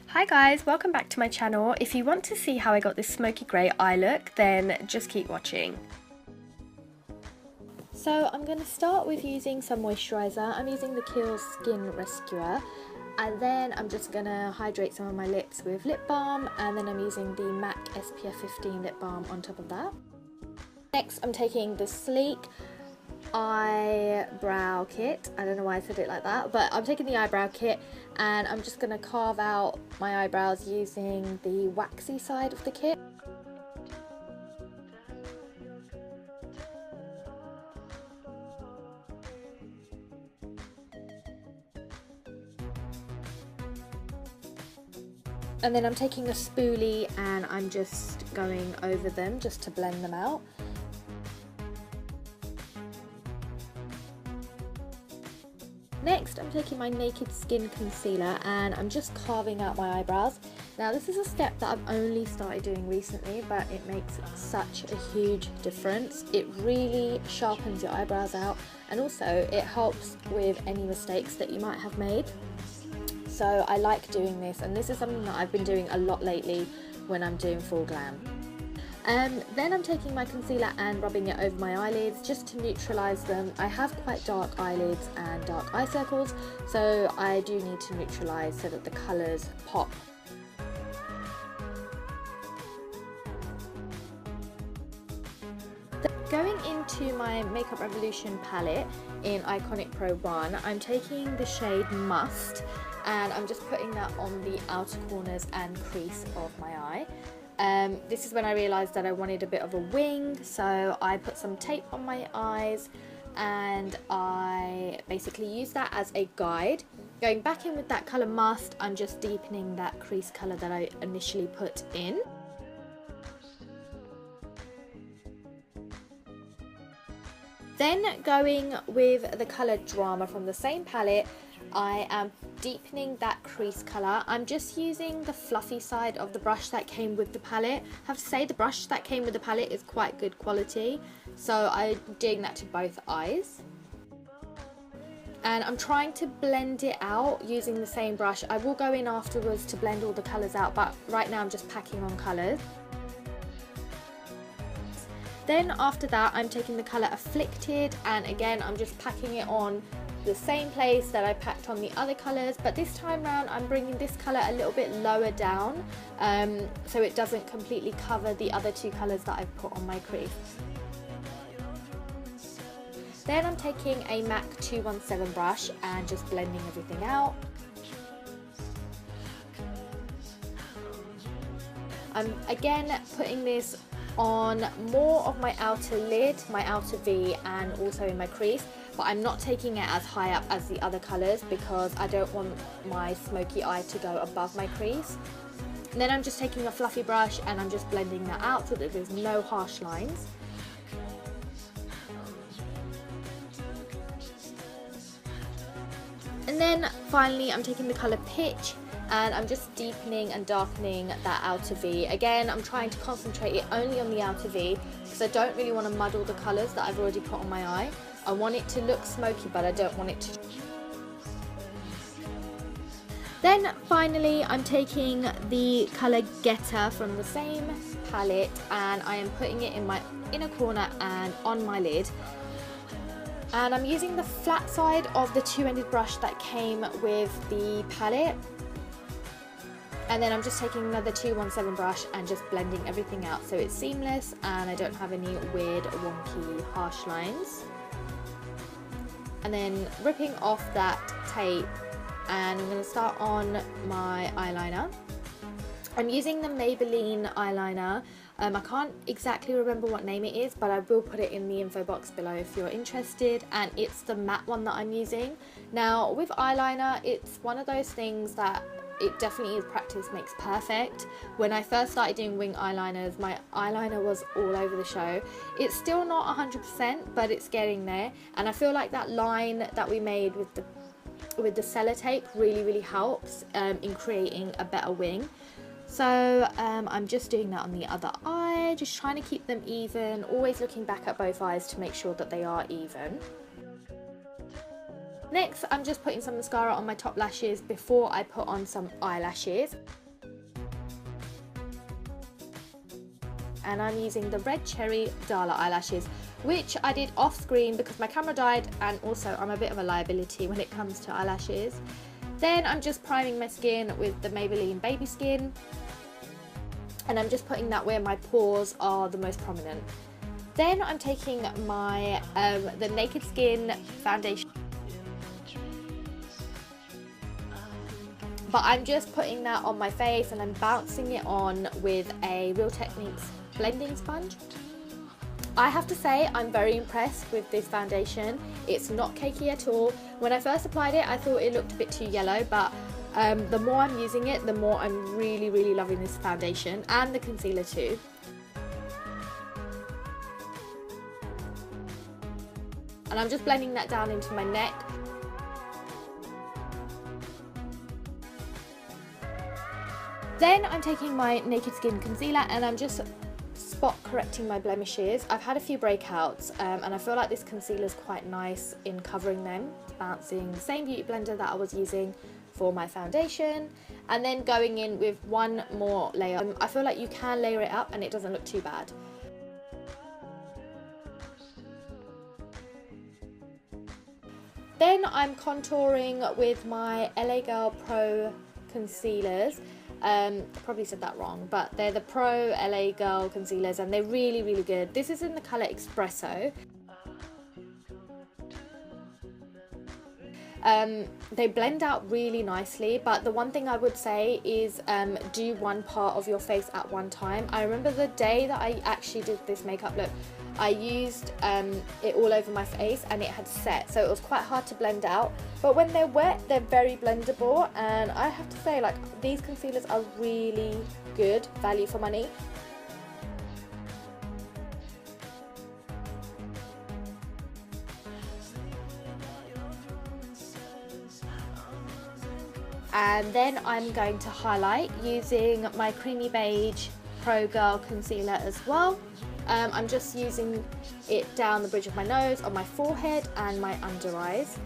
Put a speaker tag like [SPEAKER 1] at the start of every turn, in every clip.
[SPEAKER 1] Hi guys, welcome back to my channel. If you want to see how I got this smoky grey eye look, then just keep watching. So I'm going to start with using some moisturiser. I'm using the Khiels Skin Rescuer, and then I'm just going to hydrate some of my lips with lip balm, and then I'm using the MAC SPF 15 lip balm on top of that. Next I'm taking the Sleek eyebrow kit. I don't know why I said it like that, but I'm taking the eyebrow kit and I'm just going to carve out my eyebrows using the waxy side of the kit. And then I'm taking a spoolie and I'm just going over them just to blend them out. Next, I'm taking my Naked Skin concealer and I'm just carving out my eyebrows. Now this is a step that I've only started doing recently, but it makes such a huge difference. It really sharpens your eyebrows out, and also it helps with any mistakes that you might have made. So I like doing this, and this is something that I've been doing a lot lately when I'm doing full glam. Then I'm taking my concealer and rubbing it over my eyelids just to neutralise them. I have quite dark eyelids and dark eye circles, so I do need to neutralise so that the colours pop. Going into my Makeup Revolution palette in Iconic Pro 1, I'm taking the shade Must, and I'm just putting that on the outer corners and crease of my eye. This is when I realised that I wanted a bit of a wing, so I put some tape on my eyes and I basically use that as a guide. Going back in with that colour Must, I'm just deepening that crease colour that I initially put in. Then going with the colour Drama from the same palette, I am deepening that crease colour. I'm just using the fluffy side of the brush that came with the palette. I have to say the brush that came with the palette is quite good quality, so I'm doing that to both eyes. And I'm trying to blend it out using the same brush. I will go in afterwards to blend all the colours out, but right now I'm just packing on colours. Then after that I'm taking the colour Afflicted, and again I'm just packing it on the same place that I packed on the other colours, but this time round I'm bringing this colour a little bit lower down so it doesn't completely cover the other two colours that I've put on my crease. Then I'm taking a MAC 217 brush and just blending everything out. I'm again putting this on more of my outer lid, my outer V, and also in my crease, but I'm not taking it as high up as the other colours because I don't want my smoky eye to go above my crease. And then I'm just taking a fluffy brush and I'm just blending that out so that there's no harsh lines. And then finally I'm taking the colour Pitch and I'm just deepening and darkening that outer V. Again, I'm trying to concentrate it only on the outer V because I don't really want to muddle the colours that I've already put on my eye. I want it to look smoky, but I don't want it to... Then finally I'm taking the colour Getter from the same palette and I am putting it in my inner corner and on my lid. And I'm using the flat side of the two-ended brush that came with the palette. And then I'm just taking another 217 brush and just blending everything out so it's seamless and I don't have any weird, wonky, harsh lines. And then ripping off that tape, and I'm going to start on my eyeliner. I'm using the Maybelline eyeliner. I can't exactly remember what name it is, but I will put it in the info box below if you're interested, and it's the matte one that I'm using. Now with eyeliner, it's one of those things that it definitely is practice makes perfect. When I first started doing wing eyeliners, my eyeliner was all over the show. It's still not 100%, but it's getting there, and I feel like that line that we made with the sellotape really helps in creating a better wing. So I'm just doing that on the other eye, just trying to keep them even, always looking back at both eyes to make sure that they are even. Next, I'm just putting some mascara on my top lashes before I put on some eyelashes. And I'm using the Red Cherry DARLA eyelashes, which I did off screen because my camera died, and also I'm a bit of a liability when it comes to eyelashes. Then I'm just priming my skin with the Maybelline Baby Skin, and I'm just putting that where my pores are the most prominent. Then I'm taking my the Naked Skin foundation, but I'm just putting that on my face and I'm bouncing it on with a Real Techniques blending sponge. I have to say I'm very impressed with this foundation. It's not cakey at all. When I first applied it, I thought it looked a bit too yellow, but the more I'm using it, the more I'm really loving this foundation, and the concealer too. And I'm just blending that down into my neck. Then I'm taking my Naked Skin concealer and I'm just spot correcting my blemishes. I've had a few breakouts and I feel like this concealer is quite nice in covering them. It's bouncing the same beauty blender that I was using for my foundation, and then going in with one more layer. I feel like you can layer it up and it doesn't look too bad. Then I'm contouring with my LA Girl Pro concealers. Probably said that wrong, but they're the Pro LA Girl concealers and they're really good. This is in the colour Espresso. They blend out really nicely, but the one thing I would say is do one part of your face at one time. I remember the day that I actually did this makeup look, I used it all over my face and it had set, so it was quite hard to blend out. But when they're wet, they're very blendable, and I have to say, like, these concealers are really good value for money. And then I'm going to highlight using my Creamy Beige Pro Girl concealer as well. I'm just using it down the bridge of my nose, on my forehead and my under eyes.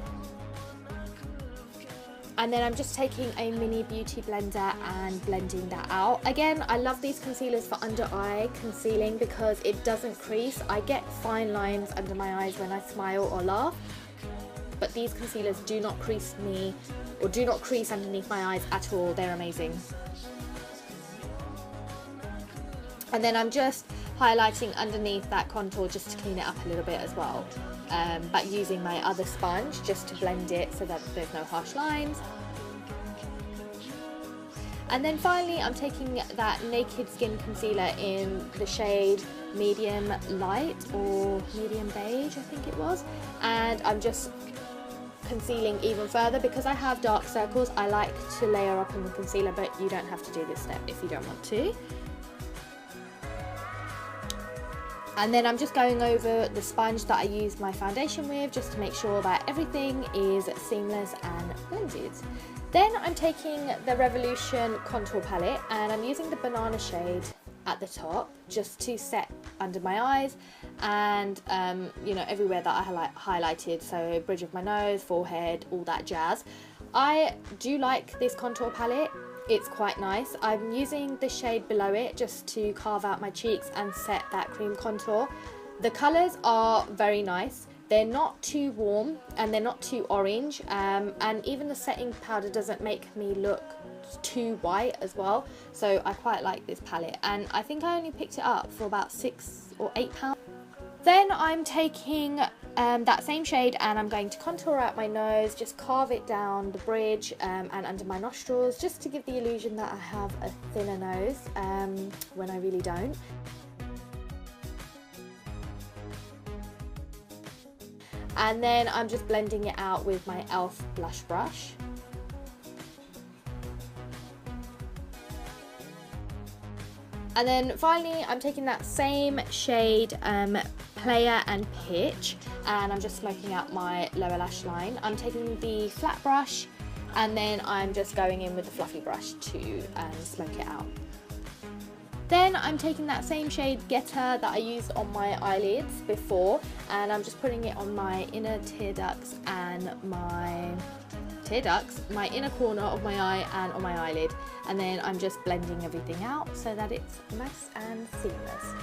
[SPEAKER 1] And then I'm just taking a mini beauty blender and blending that out. Again, I love these concealers for under eye concealing because it doesn't crease. I get fine lines under my eyes when I smile or laugh, but these concealers do not crease me, or do not crease underneath my eyes at all. They're amazing. And then I'm just highlighting underneath that contour just to clean it up a little bit as well, but using my other sponge just to blend it so that there's no harsh lines. And then finally I'm taking that Naked Skin concealer in the shade Medium Light or Medium Beige, I think it was, and I'm just concealing even further. Because I have dark circles, I like to layer up on the concealer, but you don't have to do this step if you don't want to. And then I'm just going over the sponge that I used my foundation with just to make sure that everything is seamless and blended. Then I'm taking the Revolution contour palette and I'm using the banana shade at the top just to set under my eyes and you know, everywhere that I highlighted, so bridge of my nose, forehead, all that jazz. I do like this contour palette. It's quite nice. I'm using the shade below it just to carve out my cheeks and set that cream contour. The colours are very nice. They're not too warm and they're not too orange, and even the setting powder doesn't make me look too white as well. So I quite like this palette, and I think I only picked it up for about £6 or £8. Then I'm taking that same shade and I'm going to contour out my nose, just carve it down the bridge and under my nostrils, just to give the illusion that I have a thinner nose when I really don't. And then I'm just blending it out with my e.l.f. blush brush. And then finally I'm taking that same shade Player and Pitch, and I'm just smoking out my lower lash line. I'm taking the flat brush and then I'm just going in with the fluffy brush to smoke it out. Then I'm taking that same shade Getter that I used on my eyelids before, and I'm just putting it on my inner tear ducts and my inner corner of my eye and on my eyelid, and then I'm just blending everything out so that it's nice and seamless.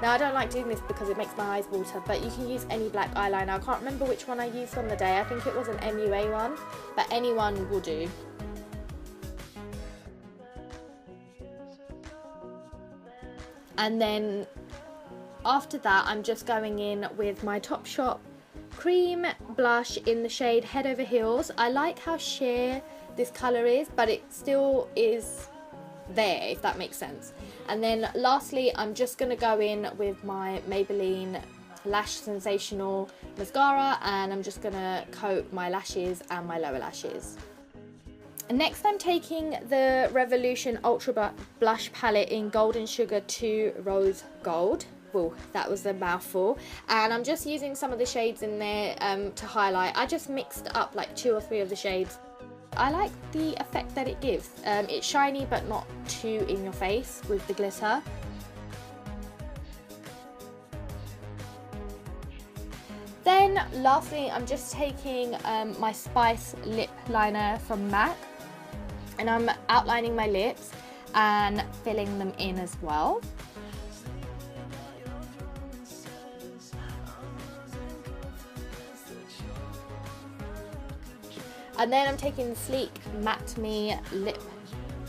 [SPEAKER 1] Now I don't like doing this because it makes my eyes water, but you can use any black eyeliner. I can't remember which one I used on the day. I think it was an MUA one, but any one will do. And then after that, I'm just going in with my Topshop cream blush in the shade Head Over Heels. I like how sheer this colour is, but it still is there, if that makes sense. And then lastly, I'm just going to go in with my Maybelline Lash Sensational mascara, and I'm just going to coat my lashes and my lower lashes. And next I'm taking the Revolution Ultra Blush Palette in Golden Sugar 2 Rose Gold. Well, that was a mouthful. And I'm just using some of the shades in there to highlight. I just mixed up like 2 or 3 of the shades. I like the effect that it gives. It's shiny but not too in your face with the glitter. Then lastly, I'm just taking my Spice Lipliner from MAC, and I'm outlining my lips and filling them in as well. And then I'm taking the Sleek Matte Me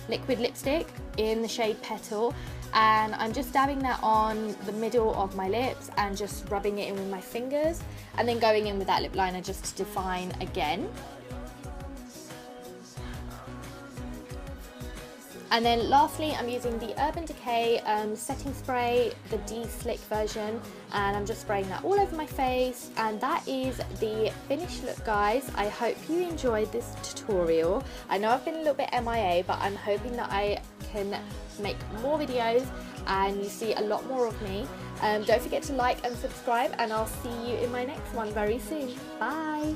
[SPEAKER 1] liquid lipstick in the shade Petal, and I'm just dabbing that on the middle of my lips and just rubbing it in with my fingers, and then going in with that lip liner just to define again. And then lastly, I'm using the Urban Decay setting spray, the Deslick version, and I'm just spraying that all over my face. And that is the finished look, guys. I hope you enjoyed this tutorial. I know I've been a little bit MIA, but I'm hoping that I can make more videos and you see a lot more of me. Don't forget to like and subscribe, and I'll see you in my next one very soon. Bye!